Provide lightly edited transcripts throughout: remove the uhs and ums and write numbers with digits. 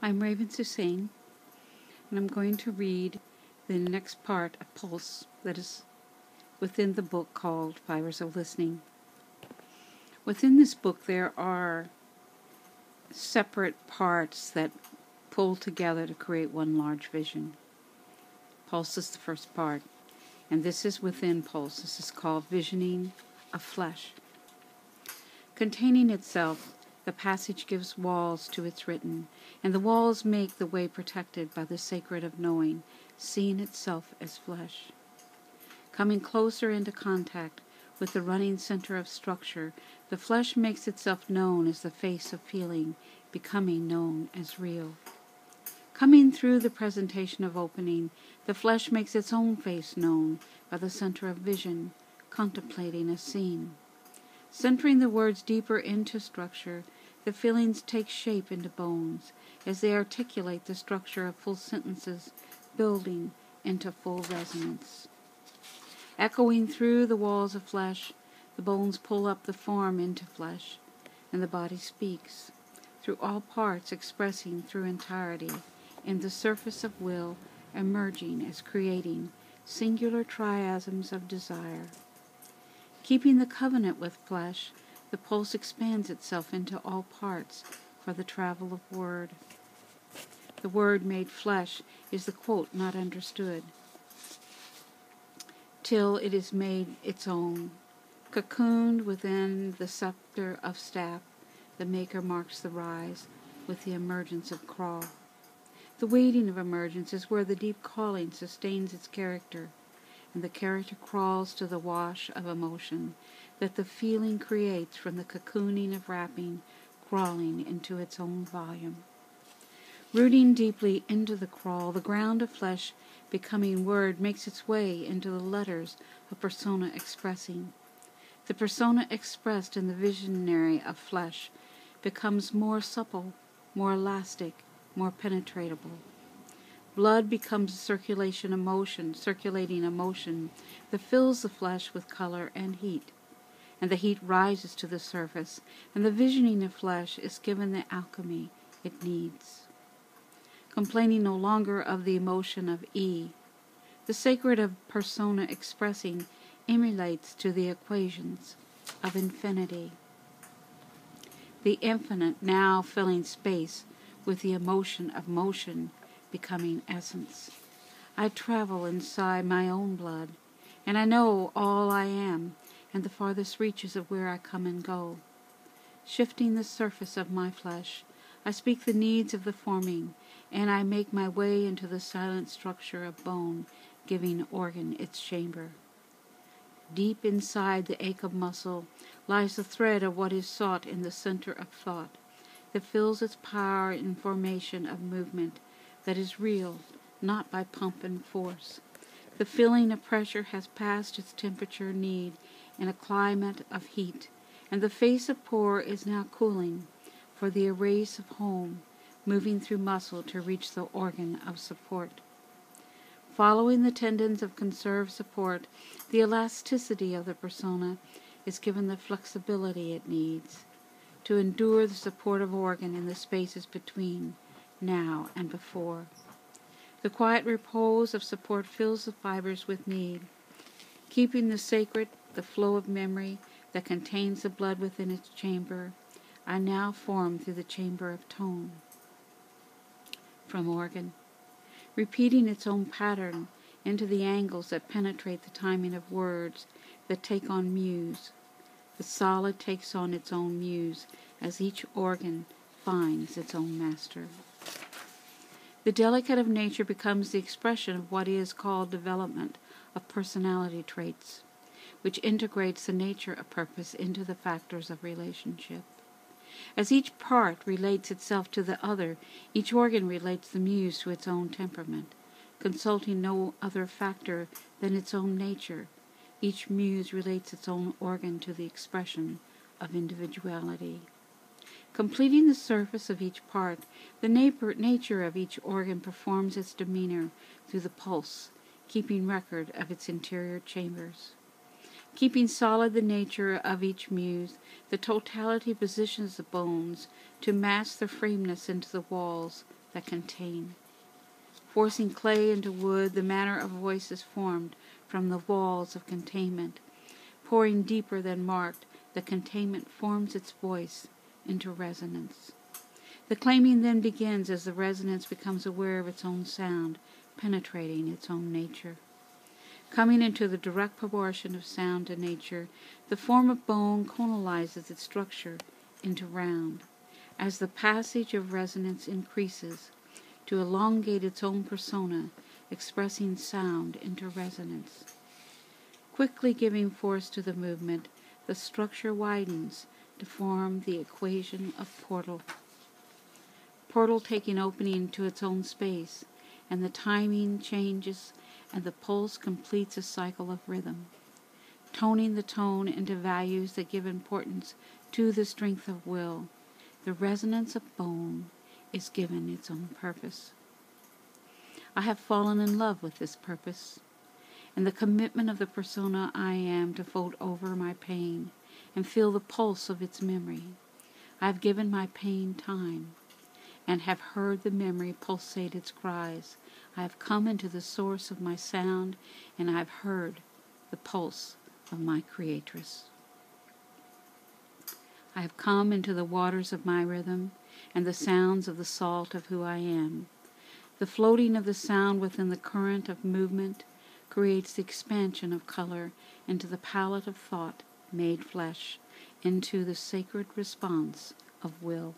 I'm Raven Su.Sane, and I'm going to read the next part of Pulse that is within the book called Fibers of Listening. Within this book there are separate parts that pull together to create one large vision. Pulse is the first part, and this is within Pulse. This is called Visioning of Flesh. Containing itself, the passage gives walls to its written, and the walls make the way protected by the sacred of knowing, seeing itself as flesh. Coming closer into contact with the running center of structure, the flesh makes itself known as the face of feeling, becoming known as real. Coming through the presentation of opening, the flesh makes its own face known by the center of vision, contemplating a scene. Centering the words deeper into structure, the feelings take shape into bones as they articulate the structure of full sentences, building into full resonance. Echoing through the walls of flesh, the bones pull up the form into flesh, and the body speaks, through all parts expressing through entirety, in the surface of will emerging as creating singular triasms of desire. Keeping the covenant with flesh, the pulse expands itself into all parts for the travel of word. The word made flesh is the quote not understood, till it is made its own. Cocooned within the scepter of staff, the maker marks the rise with the emergence of crawl. The waiting of emergence is where the deep calling sustains its character, and the character crawls to the wash of emotion that the feeling creates from the cocooning of wrapping, crawling into its own volume. Rooting deeply into the crawl, the ground of flesh becoming word makes its way into the letters of persona expressing. The persona expressed in the visionary of flesh becomes more supple, more elastic, more penetratable. Blood becomes a circulating emotion that fills the flesh with color and heat, and the heat rises to the surface, and the visioning of flesh is given the alchemy it needs. Complaining no longer of the emotion of E, the sacred of persona expressing emulates to the equations of infinity. The infinite now filling space with the emotion of motion, becoming essence. I travel inside my own blood, and I know all I am, and the farthest reaches of where I come and go. Shifting the surface of my flesh, I speak the needs of the forming, and I make my way into the silent structure of bone, giving organ its chamber. Deep inside the ache of muscle lies the thread of what is sought in the center of thought, that fills its power in formation of movement that is real, not by pump and force. The feeling of pressure has passed its temperature need in a climate of heat, and the face of pour is now cooling for the erase of home, moving through muscle to reach the organ of support. Following the tendons of conserved support, the elasticity of the persona is given the flexibility it needs to endure the supportive organ in the spaces between now and before. The quiet repose of support fills the fibers with need, keeping the sacred, the flow of memory that contains the blood within its chamber. I now form through the chamber of tone. From organ, repeating its own pattern into the angles that penetrate the timing of words that take on muse. The solid takes on its own muse as each organ finds its own master. The delicate of nature becomes the expression of what is called development of personality traits, which integrates the nature of purpose into the factors of relationship. As each part relates itself to the other, each organ relates the muse to its own temperament, consulting no other factor than its own nature. Each muse relates its own organ to the expression of individuality. Completing the surface of each part, the nature of each organ performs its demeanor through the pulse, keeping record of its interior chambers. Keeping solid the nature of each muse, the totality positions the bones to mass their frameness into the walls that contain. Forcing clay into wood, the manner of voice is formed from the walls of containment. Pouring deeper than marked, the containment forms its voice into resonance. The claiming then begins as the resonance becomes aware of its own sound, penetrating its own nature. Coming into the direct proportion of sound to nature, the form of bone conalizes its structure into round. As the passage of resonance increases, to elongate its own persona, expressing sound into resonance. Quickly giving force to the movement, the structure widens to form the equation of portal. Portal taking opening to its own space, and the timing changes, and the pulse completes a cycle of rhythm, toning the tone into values that give importance to the strength of will. The resonance of bone is given its own purpose. I have fallen in love with this purpose, and the commitment of the persona I am to fold over my pain and feel the pulse of its memory. I have given my pain time, and have heard the memory pulsate its cries. I have come into the source of my sound, and I have heard the pulse of my creatress. I have come into the waters of my rhythm, and the sounds of the salt of who I am. The floating of the sound within the current of movement creates the expansion of color into the palette of thought made flesh, into the sacred response of will.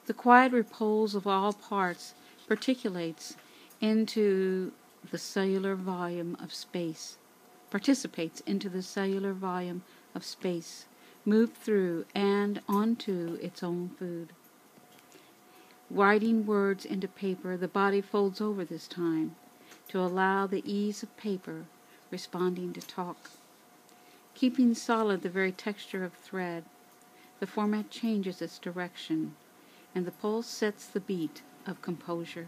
The quiet repose of all parts participates into the cellular volume of space, moved through and onto its own food. Writing words into paper, the body folds over this time to allow the ease of paper responding to talk. Keeping solid the very texture of thread, the format changes its direction, and the pulse sets the beat of composure.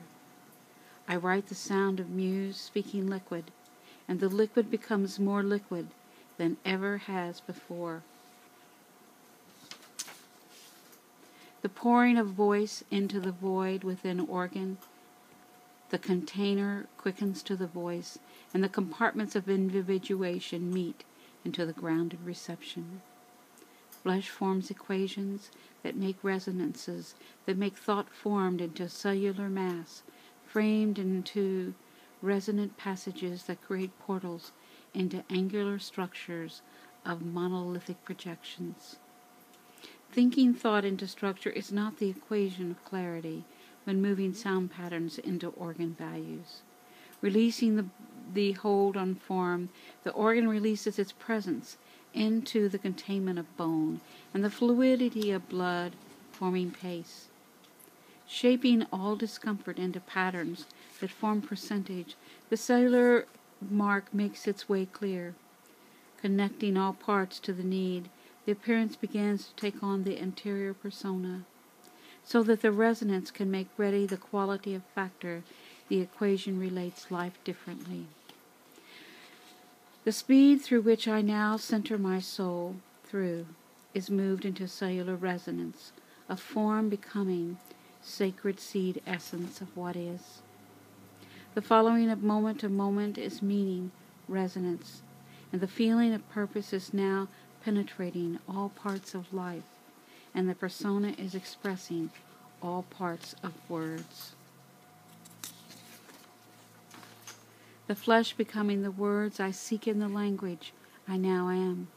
I write the sound of muse speaking liquid, and the liquid becomes more liquid than ever has before. The pouring of voice into the void within organ, the container quickens to the voice, and the compartments of individuation meet into the grounded reception. Flesh forms equations that make resonances, that make thought formed into cellular mass, framed into resonant passages that create portals into angular structures of monolithic projections. Thinking thought into structure is not the equation of clarity when moving sound patterns into organ values. Releasing the hold on form, the organ releases its presence into the containment of bone and the fluidity of blood forming pace. Shaping all discomfort into patterns that form percentage, the cellular mark makes its way clear. Connecting all parts to the need, the appearance begins to take on the interior persona, so that the resonance can make ready the quality of factor. The equation relates life differently. The speed through which I now center my soul through is moved into cellular resonance, a form becoming sacred seed essence of what is. The following of moment to moment is meaning, resonance, and the feeling of purpose is now penetrating all parts of life, and the persona is expressing all parts of words. The flesh becoming the words I seek in the language I now am.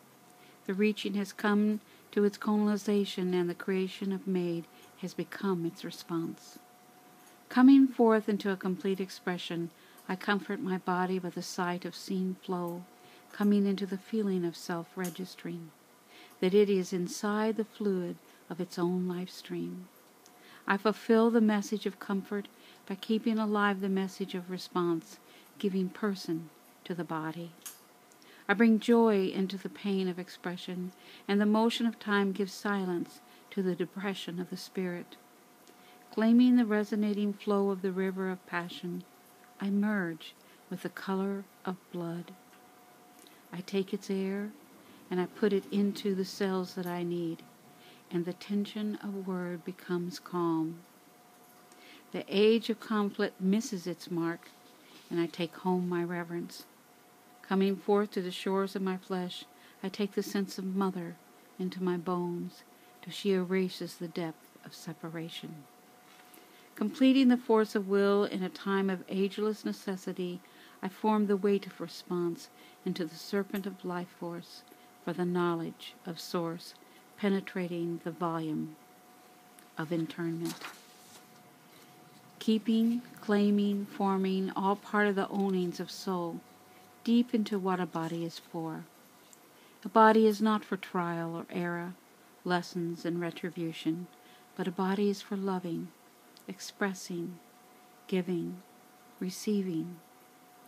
The reaching has come to its colonization, and the creation of made has become its response. Coming forth into a complete expression, I comfort my body by the sight of seen flow, coming into the feeling of self-registering, that it is inside the fluid of its own life stream. I fulfill the message of comfort by keeping alive the message of response, giving person to the body. I bring joy into the pain of expression, and the motion of time gives silence to the depression of the spirit. Claiming the resonating flow of the river of passion, I merge with the color of blood. I take its air, and I put it into the cells that I need, and the tension of word becomes calm. The age of conflict misses its mark, and I take home my reverence. Coming forth to the shores of my flesh, I take the sense of mother into my bones, till she erases the depth of separation. Completing the force of will in a time of ageless necessity, I form the weight of response into the serpent of life force for the knowledge of source, penetrating the volume of internment. Keeping, claiming, forming, all part of the ownings of soul, deep into what a body is for. A body is not for trial or error, lessons and retribution, but a body is for loving, expressing, giving, receiving,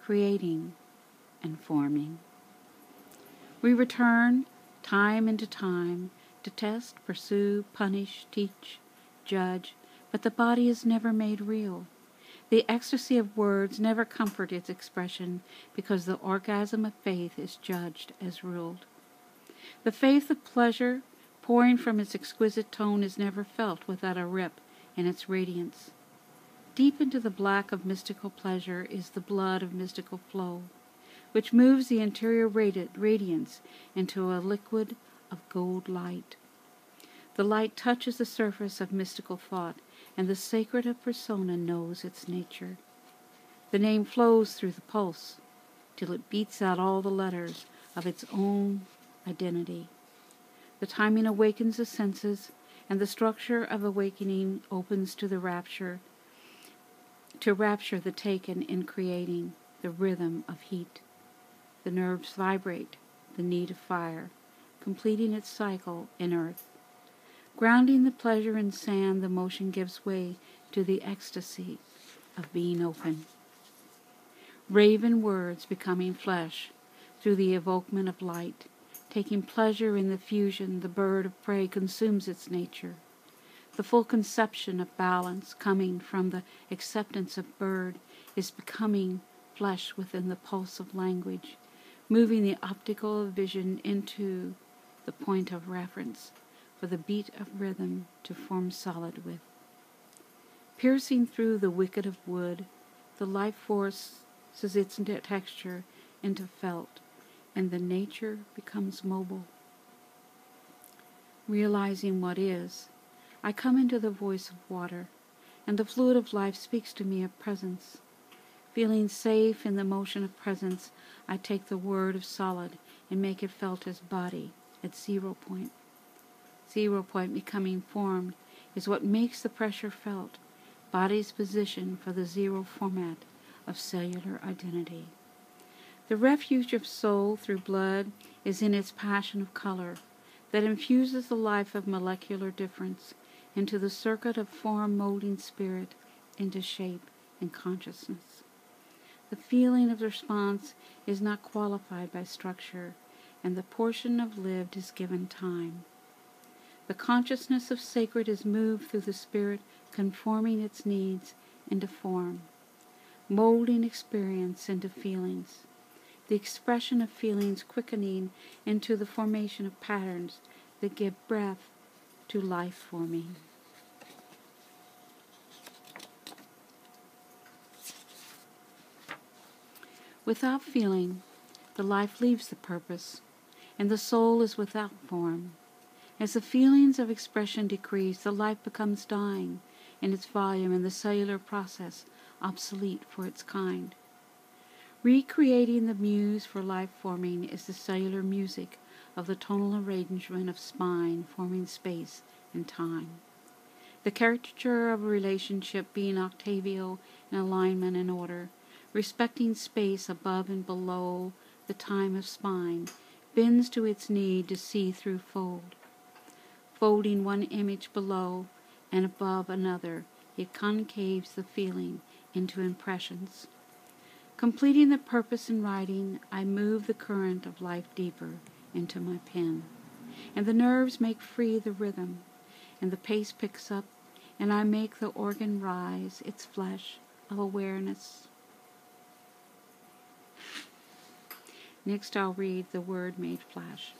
creating, and forming. We return, time into time, to test, pursue, punish, teach, judge, but the body is never made real. The ecstasy of words never comfort its expression, because the orgasm of faith is judged as ruled. The faith of pleasure, pouring from its exquisite tone, is never felt without a rip in its radiance. Deep into the black of mystical pleasure is the blood of mystical flow, which moves the interior radiance into a liquid of gold light. The light touches the surface of mystical thought, and the sacred of persona knows its nature. The name flows through the pulse, till it beats out all the letters of its own identity. The timing awakens the senses, and the structure of awakening opens to rapture the taken in creating, the rhythm of heat. The nerves vibrate, the need of fire, completing its cycle in earth. Grounding the pleasure in sand, the motion gives way to the ecstasy of being open. Raven words becoming flesh through the evokement of light. Taking pleasure in the fusion, the bird of prey consumes its nature. The full conception of balance coming from the acceptance of bird is becoming flesh within the pulse of language, moving the optical vision into the point of reference for the beat of rhythm to form solid with. Piercing through the wicket of wood, the life forces its texture into felt, and the nature becomes mobile. Realizing what is, I come into the voice of water, and the fluid of life speaks to me of presence. Feeling safe in the motion of presence, I take the word of solid and make it felt as body at 0 point. 0 point becoming formed is what makes the pressure felt, body's position for the zero format of cellular identity. The refuge of soul through blood is in its passion of color that infuses the life of molecular difference into the circuit of form molding spirit into shape and consciousness. The feeling of response is not qualified by structure, and the portion of lived is given time. The consciousness of sacred is moved through the spirit, conforming its needs into form, molding experience into feelings, the expression of feelings quickening into the formation of patterns that give breath to life forming. Without feeling, the life leaves the purpose, and the soul is without form. As the feelings of expression decrease, the life becomes dying in its volume, and the cellular process obsolete for its kind. Recreating the muse for life forming is the cellular music of the tonal arrangement of spine forming space and time. The caricature of a relationship being octavial in alignment and order, respecting space above and below the time of spine, bends to its need to see through fold. Folding one image below and above another, it concaves the feeling into impressions. Completing the purpose in writing, I move the current of life deeper into my pen, and the nerves make free the rhythm, and the pace picks up, and I make the organ rise its flesh of awareness. Next I'll read The Word Made Flash.